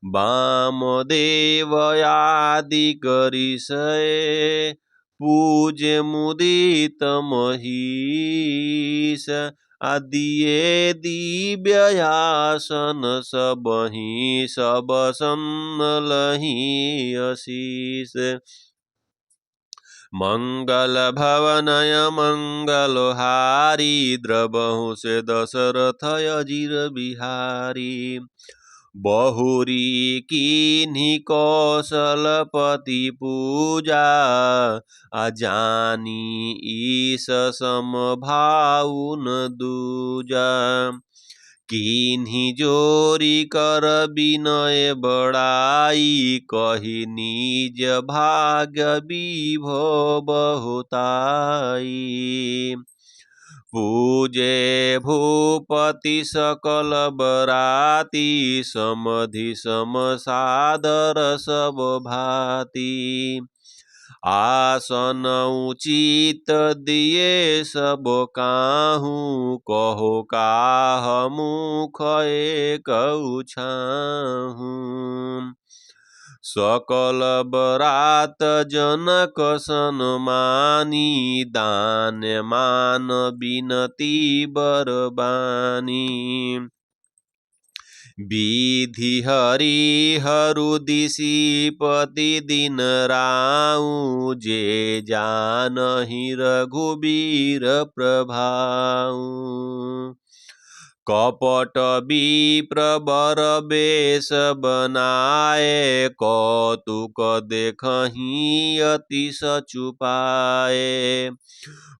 वामदेवयादिक ऋषये पूज्य मुदित महीश। आदिये दिव्ययासन सबहि सब सन्नलहि आशीष। मंगल भवनय मंगलहारी द्रवहु से दशरथ अजीर बिहारी। बहुरी कीन्ही कौशलपति पूजा अजानी ईश समभाउ न दूजा। कीन्ही जोरी कर विनय बड़ाई कही निज भाग्य विभव बहुताई। पूजे भूपति सकल बराती समधि सम सादर सब भांति। आसन उचित दिए सब काहू कहो काह मुख एक छाहू। सकल बरात जनक सन्मानी दान मान बिनती बरबानी। विधि हरि हरुदिशि दिन राऊ जे जानहि रघुबीर प्रभाऊ। कपट विप्र बर बेश बनाए कौतुक देखहि अति सचुपाए।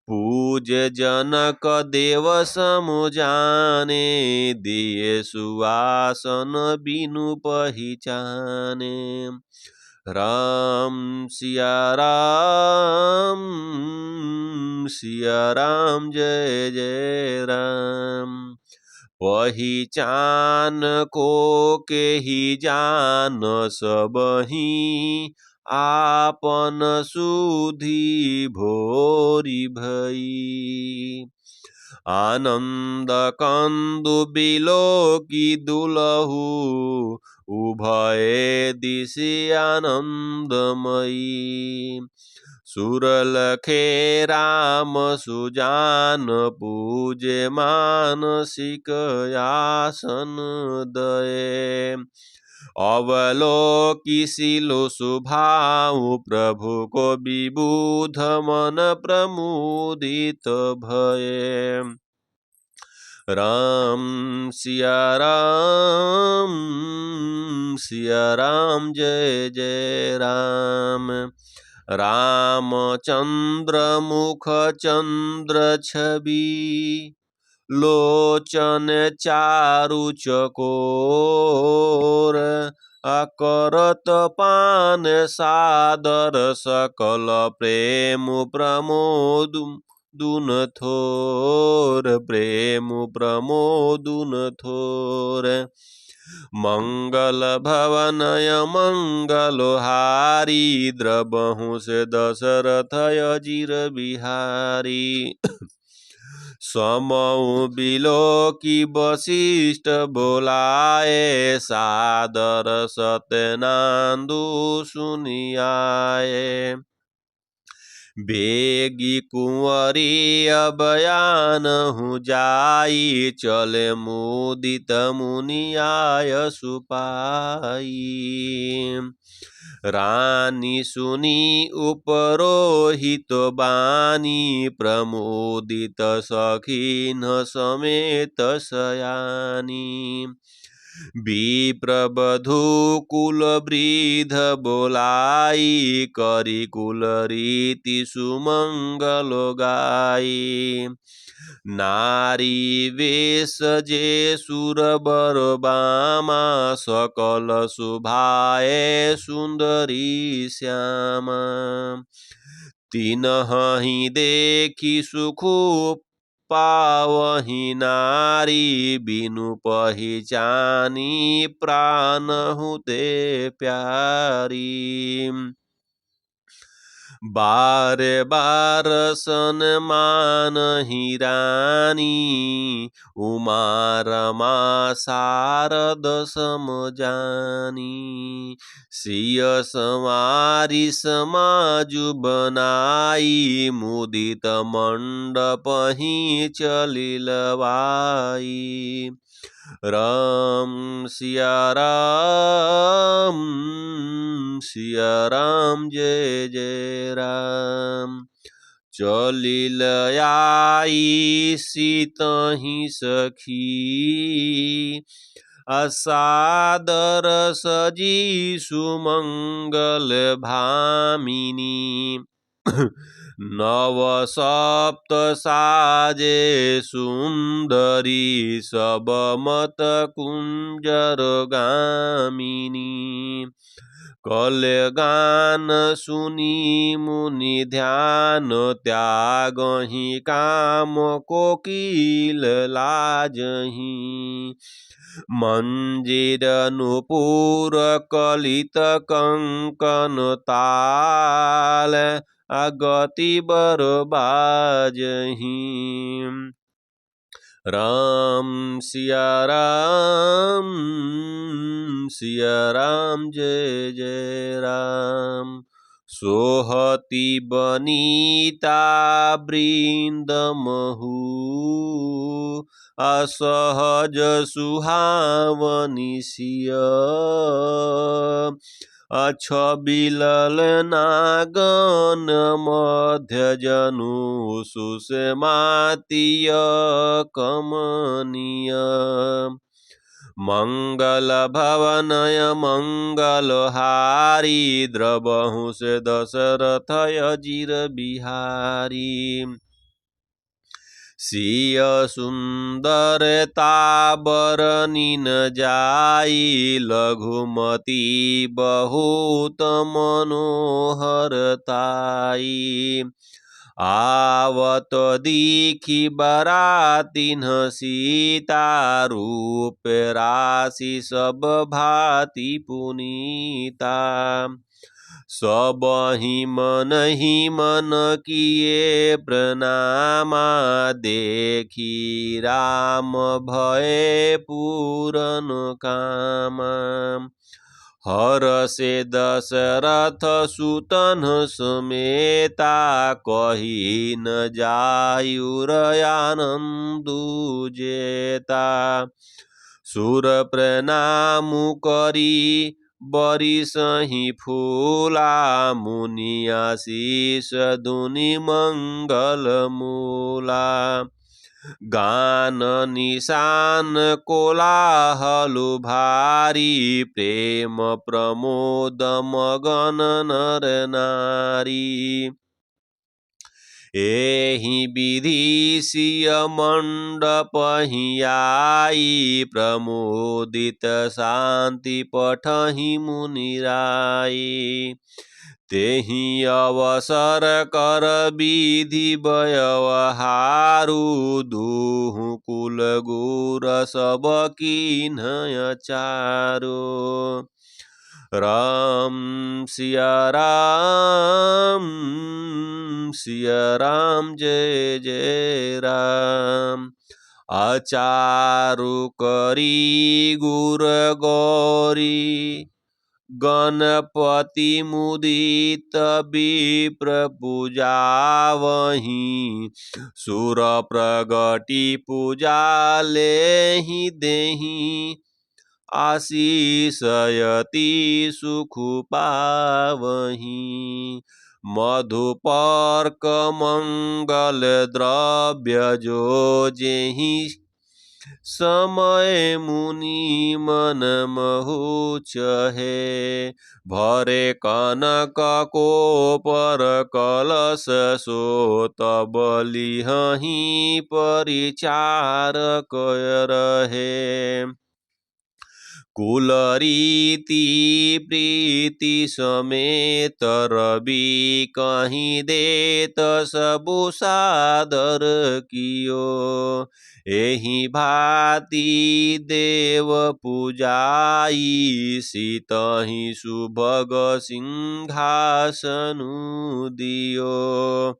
पूज्य जनक देव समुजाने दिए सुआसन बिनु पहिचाने। राम सिया राम जय जय राम। पहिचान को केहि जान सबहि आपन सुधि भोरि भई। आनंद कंदु बिलोकी दुलहु उभय दिशि आनंदमयी। सुरलखे राम सुजान पूजे मानसिक आसन दये। अवलोकिसिलो सुभाऊ प्रभु को विबुध मन प्रमुदित भये। राम सिया राम जय जय राम। रामचंद्र मुख चंद्र छवि लोचन चारु चकोर। अकरत पान सादर सकल प्रेम प्रमोद दुन थोर। प्रेम प्रमोदुन थोर। मंगल भवनय मंगलहारी द्रवहु से दशरथ अजीर बिहारी। समऊ बिलोकी वशिष्ठ बोलाए सादर सत्यनांदु सुनियाए। बेगी कुंवरी अबयानहु जाई चले मुदित मुनियाय सुपाई। रानी सुनी उपरोहित बानी प्रमुदित सखीन समेत शयानी। विप्रवधू कुल वृद्ध बोलाई करी कुल रीति सुमंगल गाई। नारी वेश जे सुर बर बामा सकल सुभाए सुंदरी श्यामा। तिन्हि देखी सुख पावहि नारी बिनु पहिचानी प्राण हुते प्यारी। बारे बार सन्मानहि रानी, उमा रमा शारद सम जानी। सिय संवारी समाजु बनाई, मुदित मण्डपहि चलिलवाई। राम सिया राम, सिया राम जय जय राम। चलिल आई सीतहि सखी, असादर सजी सुमंगल भामिनी। नव सप्त साजे सुंदरी, सब मत कुंजर गामिनी। कलगान सुनी मुनि ध्यान, त्यागहि काम कोकिल लाजहि। मंजीर नुपुर कलित कंकन ताल, अगति बर बाजहि। राम सिया राम, सिया राम जय जय राम। सोहती बनीता वृंद महु, असहज सुहावनी सिय। अछबिलल नागन मध्य जनु, सुषमातिय कमनीय। मंगल भवनय मंगल हारी, द्रवहु से दशरथ अजिर बिहारी। सिय सुंदरता बरनिन जाई, लघुमती बहुत मनोहरताई। आवत दीखी बरातिन सीता, रूप राशि सब भांति पुनीता। सबहि मन ही मन किए प्रणामा, देखी राम भये पूरन कामा। हर से दशरथ सुतन समेता, कही न जायुर आनंदु जेता। सुर प्रणाम करी बरिसहि फूला, मुनि आशीष दुनि मंगल मूला। गान निशान कोलाहलु भारी, प्रेम प्रमोद मगन नर नारी। एहि विधि सिय मंडपहि आई, प्रमोदित शांति पठहि मुनिराई। तेहि अवसर कर विधि व्यवहारु, दुहु कुल गुर सब कीन्ह चारो। राम सिया राम, सिया राम जय जय राम। अचारु करी गुर गौरी, गणपति मुदित विप्र पूजावहि। सुर प्रगति पूजा लेहि देहि, आशीषयति सुख पावहि। मधुपर्क मंगल द्रव्य जो जेहि, समय मुनि मन महु चहे। भरे कनक कोपर कलश सो, तब लिहहि परिचार कय रहे। कुल रीति प्रीति समेत रवि कहीं देत सबु सादर कियो। एहि भांति देव पूजाई सीतहि सुभग सिंहासनु दियो।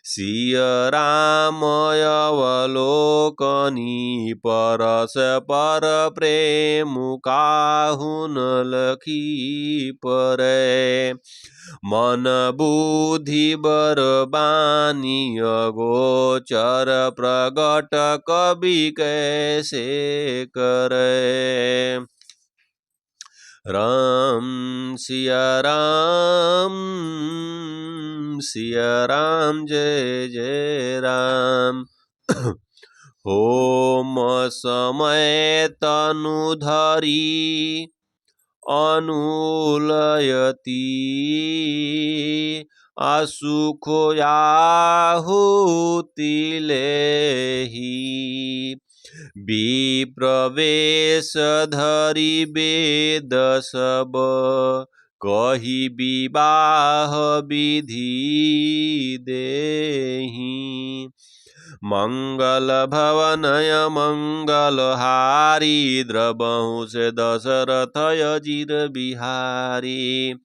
सिय राम अवलोकनी परस पर प्रेम काहू न लखी परै। मन बुद्धि बर बानी अगोचर प्रगट कवि कैसे करे। राम सिया राम जय जय राम। होम समय तनु धरी अनुलयती असुख आहुति लेहि। विप्रवेश धरि वेद सब कही विवाह विधि देहि। मंगल भवनय मंगलहारी द्रवहु से दशरथ अजिर बिहारी।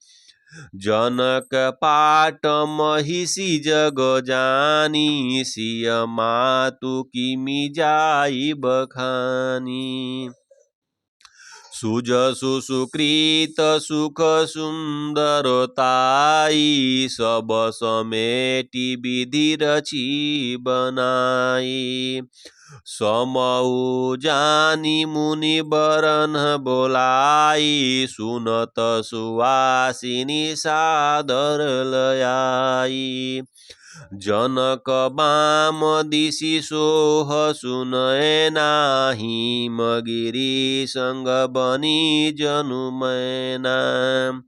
जनक पाट महिषी जग जानी सिय मातु किमि जाई बखानी। सुजसु सुकृत सुख सुंदरताई सब समेटी विधि रची बनाई। समऊ जानी मुनि बरन बोलाई सुनत सुवासिनी सादर लयाई। जनक बाम दिशि सोह सुनय नाही मगिरी संग बनी जनु मैना।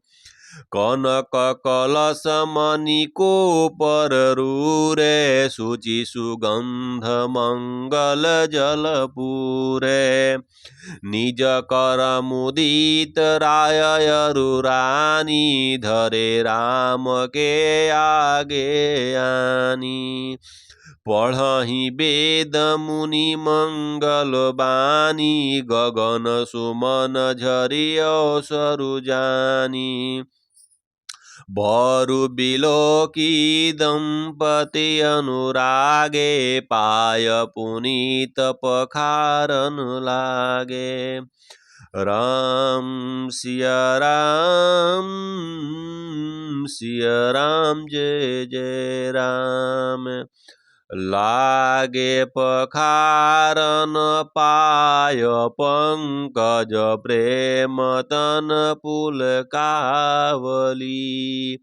कनक कलश मणिको पर रूरे सुचि सुगंध मंगल जल पूरे। निज कर मुदित राय अरुरानी धरे राम के आगे आनी। पढ़हि वेद मुनि मंगल बानी गगन सुमन झरि अवसरु जानी। भरु बिलोकी दंपति अनुरागे पाय पुनीत पखारन लागे। राम सिया राम जय जय राम। लागे पखारन पाय पंकज प्रेम तन पुलकावली।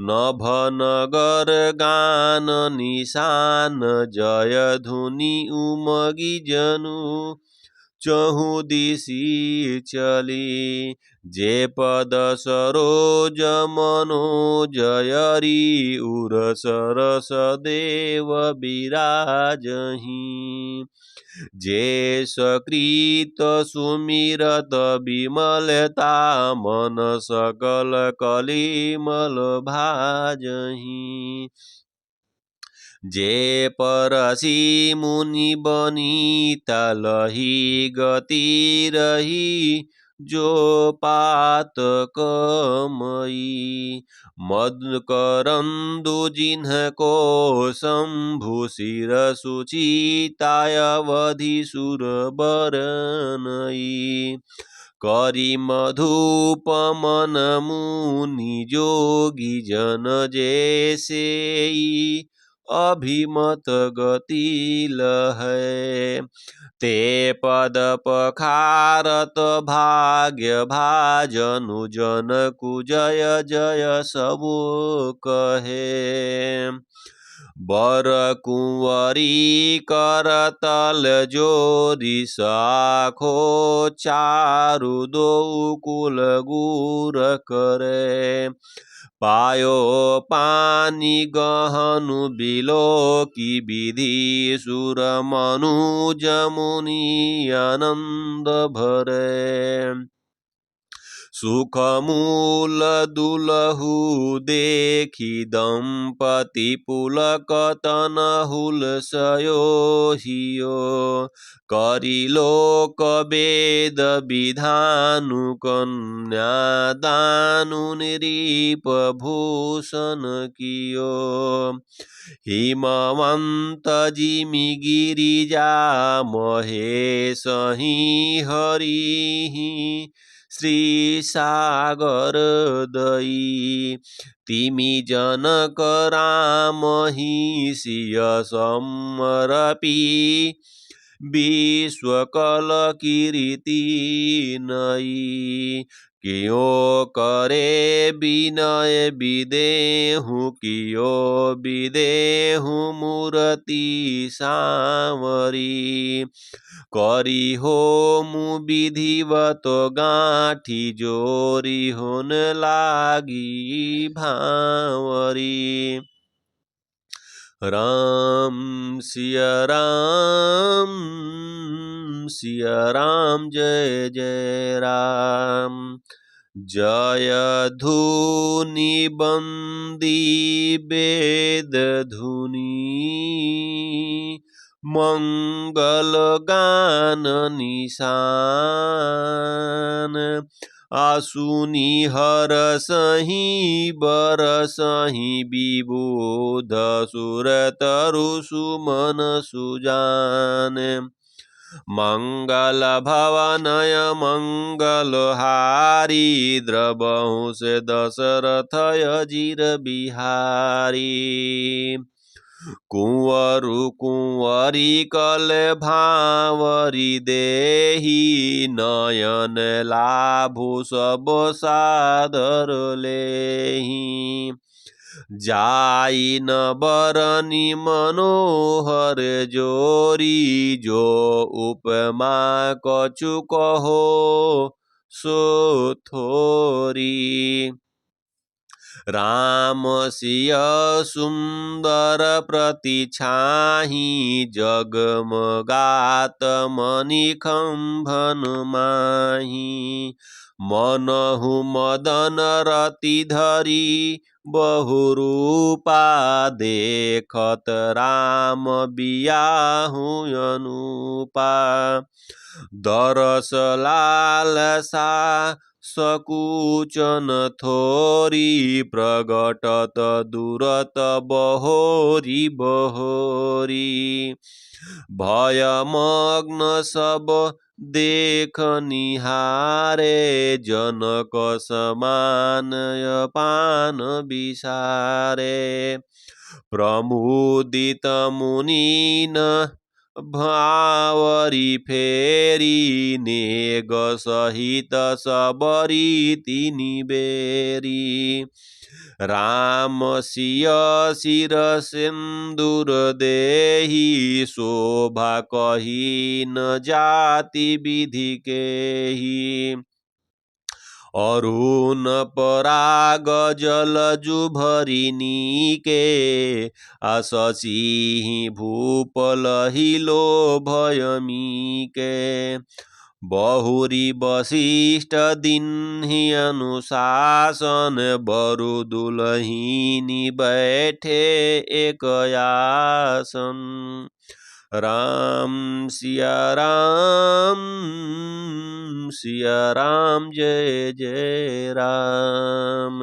नभ नगर गान निशान जय धुनि उमगी जनु चहु दिशि चली। जे पद सरोज मनोजयरी उर सरस देव बिराजहि। जे सकृत सुमिरत विमलता मन सकल कलिमल भाजहि। जे परसी मुनि बनीता लही गति रही जो पातकमयी। मदकरंदु जिन्हको शंभु शिर सुचिताय अवधि सुर बरनई। करी मधुप मन मुनि जोगी जन जैसेई अभिमत गति लहै। ते पद पखारत भाग्य भाजनु जनकु जय जय सबो कहे। बर कुंवरी करतल जोरी साखो चारु दो कुल गुर करे। पायो पानी गहनु बिलोकी विधि सुर मनुज मुनि आनंद भरे। सुख मूल दुलहु देखी दंपति पुलक तन हुलसयो हियो करी लोक वेद विधानु कन्या दानु नृप भूषण कियो हिमवंत जिमि गिरिजा महेश ही हरि श्री सागर दई तिमी जनक राम ही सिय समरपी विश्वकल कीर्ति नई कियो करे विनय विदेहु कियो विदेहु मूर्ति सांवरी करी होमु विधिवत गाँठी जोरी होन लागी भावरी राम सिया राम जय जय राम जय धुनि बंदी वेद धुनि मंगल गान निशान आसुनि हर सही बर सही विबोध सुर तरु सुमन सुजान मंगल भवनय मंगल हारी द्रवहु से दशरथ अजीर बिहारी कुंवरु कुंवरी कल भावरी देही नयन लाभु सब सादर लेही जाई न बरनी मनोहर जोरी जो उपमा कछु कहो सो थोरी राम सिय सुंदर प्रतिछाही जगमगात मणिखंभन माही मनहु मदन रति धरी बहुरूपा देखत राम बियाहु अनुपा दरस लालसा सकुचन थोरी प्रगटत दूरत बहोरी बहोरी भयमग्न सब देख निहारे जनक समान पान बिसारे प्रमुदित मुनीन भावरी फेरी नेग सहित सबरी तिनी बेरी राम सिय सिर सिंदूर देही शोभा कही न जाति विधि केही अरुण पराग जल जुभरिनी के आशसी भूपल हिलो भयमी के बहुरी वशिष्ठ दिन्हि अनुशासन बरु दुलहिनी बैठे एक आसन राम सिया राम जय जय राम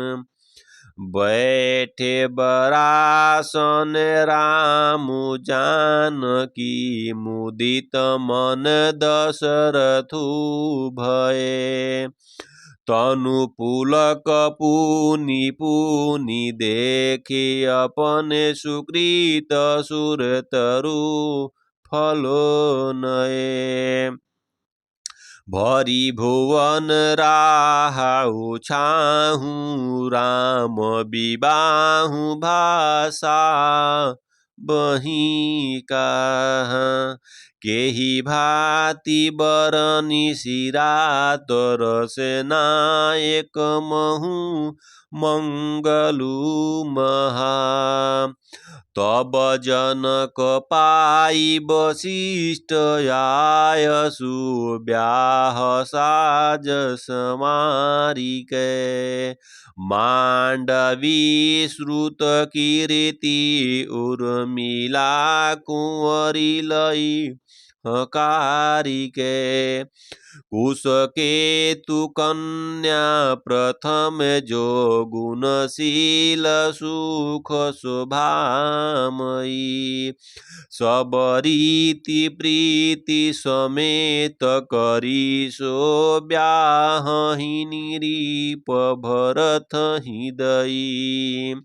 बैठे बरासन राम जानकी मुदित मन दशरथु भये तनु पुलक पुनि पुनि देखे अपने सुकृत सुर तरु फलो नये भरी भुवन राहु छाहु राम विबाहु भाषा बही कहा केही भाति बरनी शिरा तरसे नायक महु मंगलु महा तब जनक पाई वशिष्ठ आयसु ब्याह साज समारिके मांडवी श्रुत कीर्ति उर्मिला कुंवरी लई हकारिके कुशकेतु कन्या प्रथम जो गुणशील सुख शोभामयी सब रीति प्रीति समेत करी सो ब्याहि निरीप भरत हृदयी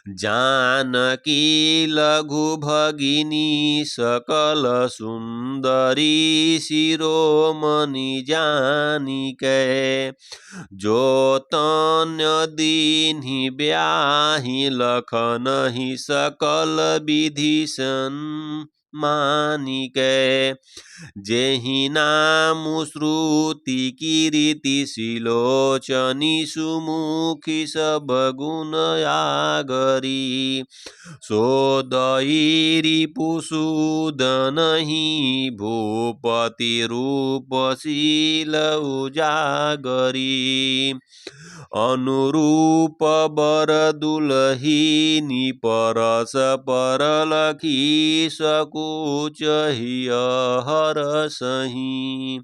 जानकी लघु भगिनी सकल सुंदरी शिरोमणि जानिके जो तन्य दीन्हि ब्याहि लखन ही सकल विधि मानिके जेहि नाम श्रुति कीर्ति शिलोचनी सुमुखी सब गुण आगरी सोदयी पुसूदनहि भूपति रूपशील उजागरी अनुरूप बर दुलहिनी परस परलखी सकुच हिय हरसहि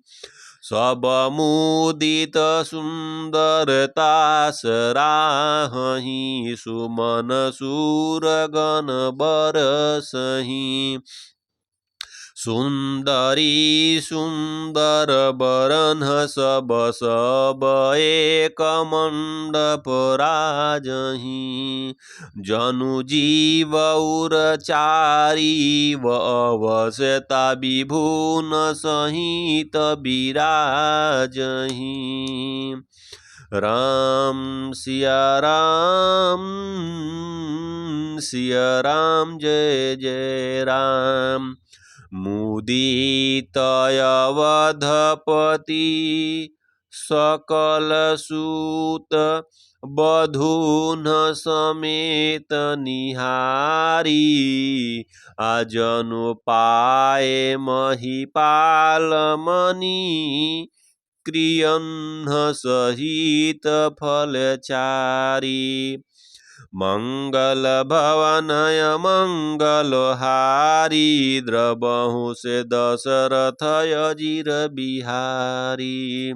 सब मुदित सुंदरता सराहहि सुमन सूरगण बरसहि सुंदरी सुंदर बरन सब सब एक मंडप राजहि जनु जीव उरचारी व अवश्यता विभुन सहित विराजहि राम सिया राम जय जय राम मुदित अवधपति सकल सूत बधून समेत निहारी अजनु पाए महिपाल मणि क्रियन्न सहित फलचारी मंगल भवनय मंगलहारी द्रबहु से दशरथ अजिर बिहारी।